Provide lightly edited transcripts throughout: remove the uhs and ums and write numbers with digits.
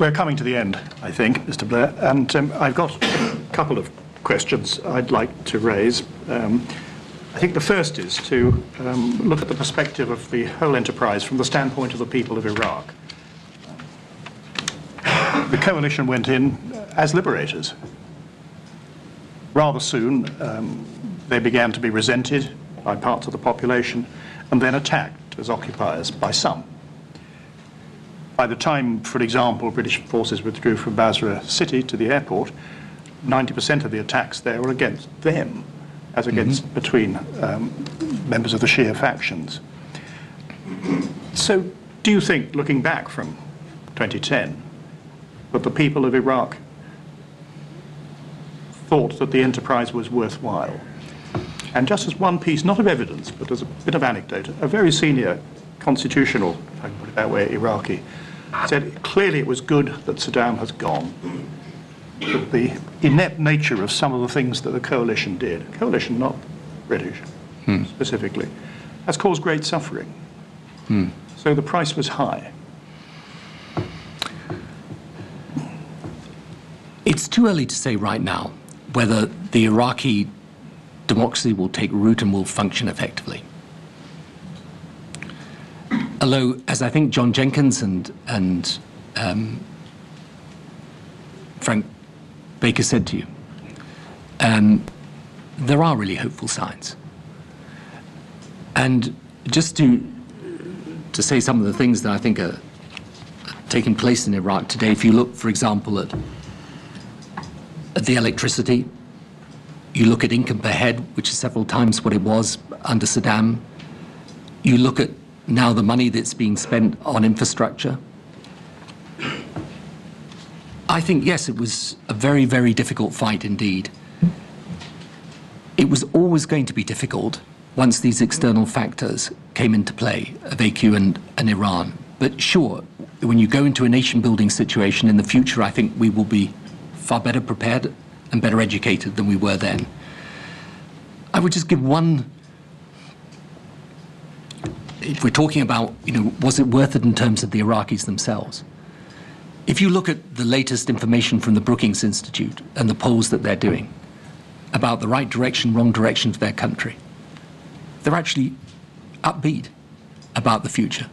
We're coming to the end, I think, Mr. Blair, and I've got a couple of questions I'd like to raise. I think the first is to look at the perspective of the whole enterprise from the standpoint of the people of Iraq. The coalition went in as liberators. Rather soon, they began to be resented by parts of the population and then attacked as occupiers by some. By the time, for example, British forces withdrew from Basra city to the airport, 90% of the attacks there were against them, as against between members of the Shia factions. So do you think, looking back from 2010, that the people of Iraq thought that the enterprise was worthwhile? And just as one piece, not of evidence, but as a bit of anecdote, a very senior constitutional, if I can put it that way, Iraqi, said clearly it was good that Saddam has gone. But the inept nature of some of the things that the coalition did, coalition not British specifically, has caused great suffering. So the price was high. It's too early to say right now whether the Iraqi democracy will take root and will function effectively. Although, as I think John Jenkins and Frank Baker said to you, there are really hopeful signs. And just to say some of the things that I think are taking place in Iraq today, if you look, for example, at the electricity, you look at income per head, which is several times what it was under Saddam. You look at now the money that's being spent on infrastructure. I think, yes, it was a very, very difficult fight indeed. It was always going to be difficult once these external factors came into play, of AQ and Iran. But sure, when you go into a nation-building situation in the future, I think we will be far better prepared and better educated than we were then. I would just give one, if we're talking about, was it worth it in terms of the Iraqis themselves? If you look at the latest information from the Brookings Institute and the polls that they're doing about the right direction, wrong direction for their country, they're actually upbeat about the future.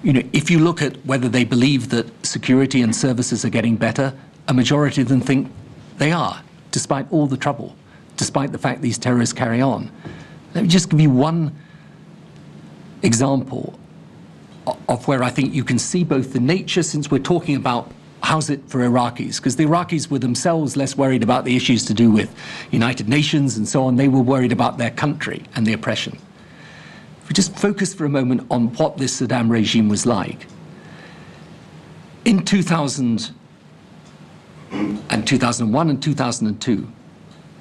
If you look at whether they believe that security and services are getting better, a majority of them think they are, despite all the trouble, despite the fact these terrorists carry on. Let me just give you one example of where I think you can see both the nature, since we're talking about how's it for Iraqis, because the Iraqis were themselves less worried about the issues to do with United Nations and so on. They were worried about their country and the oppression. If we just focus for a moment on what this Saddam regime was like. In 2000 and 2001 and 2002,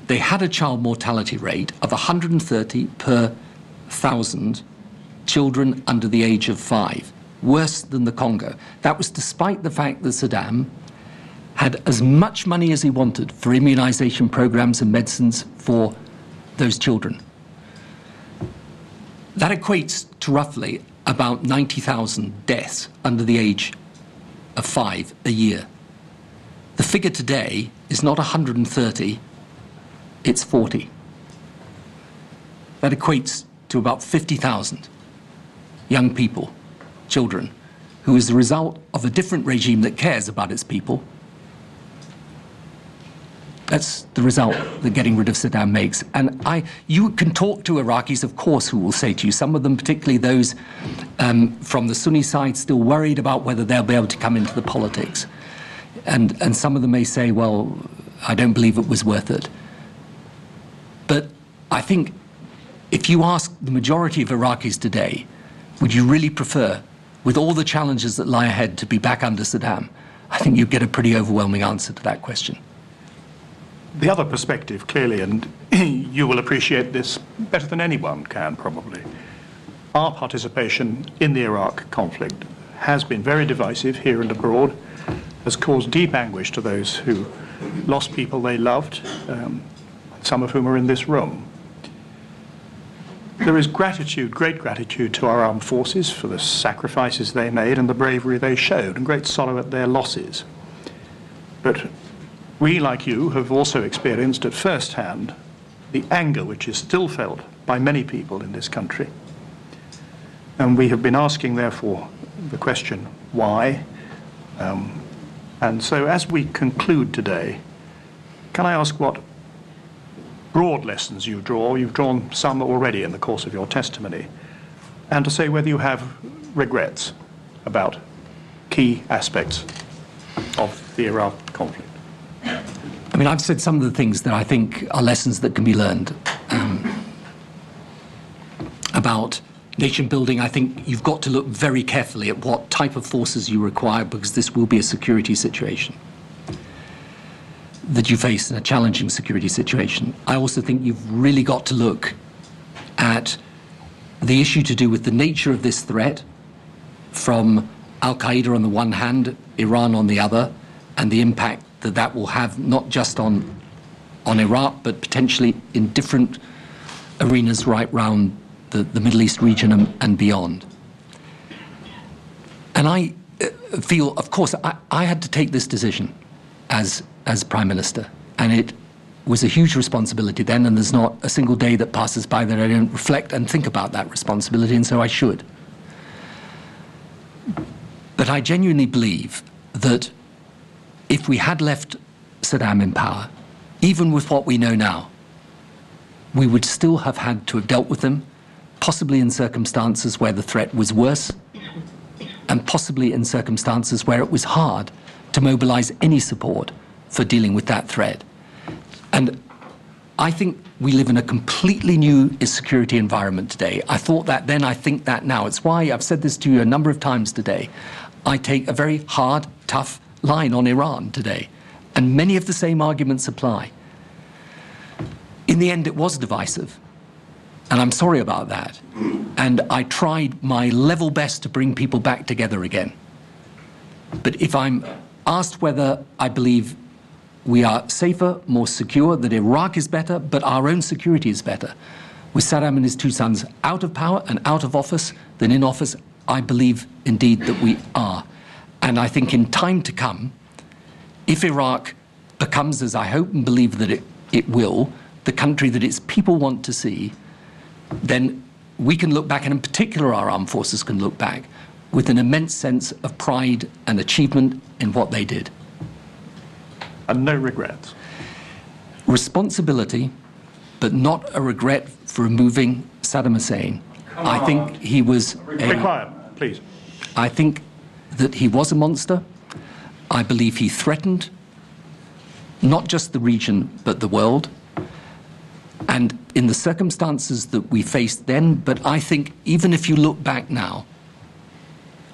they had a child mortality rate of 130 per 1,000 children under the age of 5, worse than the Congo. That was despite the fact that Saddam had as much money as he wanted for immunization programs and medicines for those children. That equates to roughly about 90,000 deaths under the age of 5 a year. The figure today is not 130, it's 40. That equates to about 50,000 young people, children, who is the result of a different regime that cares about its people. That's the result that getting rid of Saddam makes. And you can talk to Iraqis, of course, who will say to you, some of them, particularly those from the Sunni side, still worried about whether they'll be able to come into the politics. And some of them may say, well, I don't believe it was worth it. But I think if you ask the majority of Iraqis today, would you really prefer, with all the challenges that lie ahead, to be back under Saddam? I think you'd get a pretty overwhelming answer to that question. The other perspective, clearly, and you will appreciate this better than anyone can probably, our participation in the Iraq conflict has been very divisive here and abroad, has caused deep anguish to those who lost people they loved, some of whom are in this room. There is gratitude, great gratitude to our armed forces for the sacrifices they made and the bravery they showed, and great sorrow at their losses. But we, like you, have also experienced at first hand the anger which is still felt by many people in this country. And we have been asking, therefore, the question, why? And so as we conclude today, can I ask what broad lessons you draw? You've drawn some already in the course of your testimony, and to say whether you have regrets about key aspects of the Iraq conflict. I mean, I've said some of the things that I think are lessons that can be learned. About nation building, I think you've got to look very carefully at what type of forces you require, because this will be a security situation that you face, in a challenging security situation. I also think you've really got to look at the issue to do with the nature of this threat from Al-Qaeda on the one hand, Iran on the other, and the impact that that will have not just on Iraq, but potentially in different arenas right round the Middle East region and beyond. And I feel, of course, I had to take this decision as Prime Minister, and it was a huge responsibility then, and there's not a single day that passes by that I don't reflect and think about that responsibility, and so I should. But I genuinely believe that if we had left Saddam in power, even with what we know now, we would still have had to have dealt with him, possibly in circumstances where the threat was worse, and possibly in circumstances where it was hard to mobilize any support for dealing with that threat. And I think we live in a completely new security environment today. I thought that then, I think that now. It's why I've said this to you a number of times today. I take a very hard, tough line on Iran today, and many of the same arguments apply. In the end, it was divisive, and I'm sorry about that. And I tried my level best to bring people back together again. But if I'm asked whether I believe we are safer, more secure, that Iraq is better, but our own security is better, with Saddam and his two sons out of power and out of office than in office, I believe indeed that we are. And I think in time to come, if Iraq becomes, as I hope and believe that it will, the country that its people want to see, then we can look back, and in particular our armed forces can look back, with an immense sense of pride and achievement in what they did. And no regrets? Responsibility, but not a regret for removing Saddam Hussein. I think he was Be quiet, please. I think that he was a monster. I believe he threatened not just the region, but the world. And in the circumstances that we faced then, but I think even if you look back now,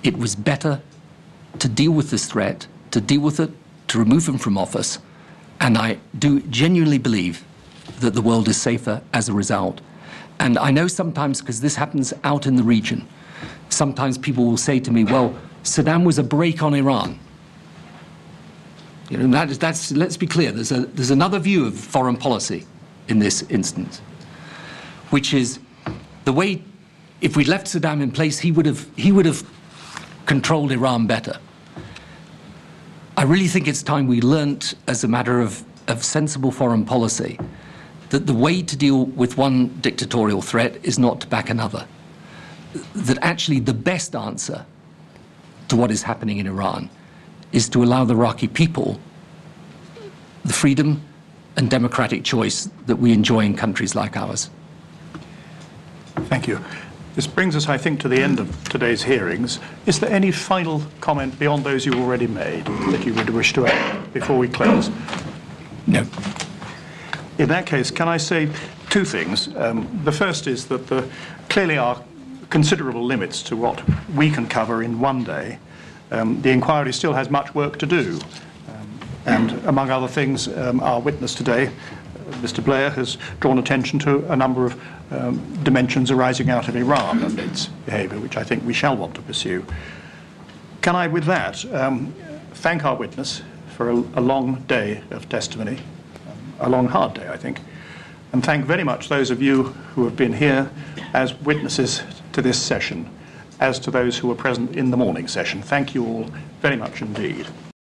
it was better to deal with this threat, to deal with it, to remove him from office. And I do genuinely believe that the world is safer as a result. And I know sometimes, because this happens out in the region, sometimes people will say to me, well, Saddam was a brake on Iran. You know, that's let's be clear, there's another view of foreign policy in this instance, which is the way, if we'd left Saddam in place, he would have controlled Iran better. I really think it's time we learnt, as a matter of sensible foreign policy, that the way to deal with one dictatorial threat is not to back another. That actually the best answer to what is happening in Iran is to allow the Iraqi people the freedom and democratic choice that we enjoy in countries like ours. Thank you. This brings us, I think, to the end of today's hearings. Is there any final comment beyond those you already made that you would wish to add before we close? No. In that case, can I say two things? The first is that there clearly are considerable limits to what we can cover in one day. The inquiry still has much work to do. And among other things, our witness today, Mr. Blair, has drawn attention to a number of dimensions arising out of Iran and its behaviour, which I think we shall want to pursue. Can I, with that, thank our witness for a long day of testimony, a long, hard day, I think, and thank very much those of you who have been here as witnesses to this session, as to those who were present in the morning session. Thank you all very much indeed.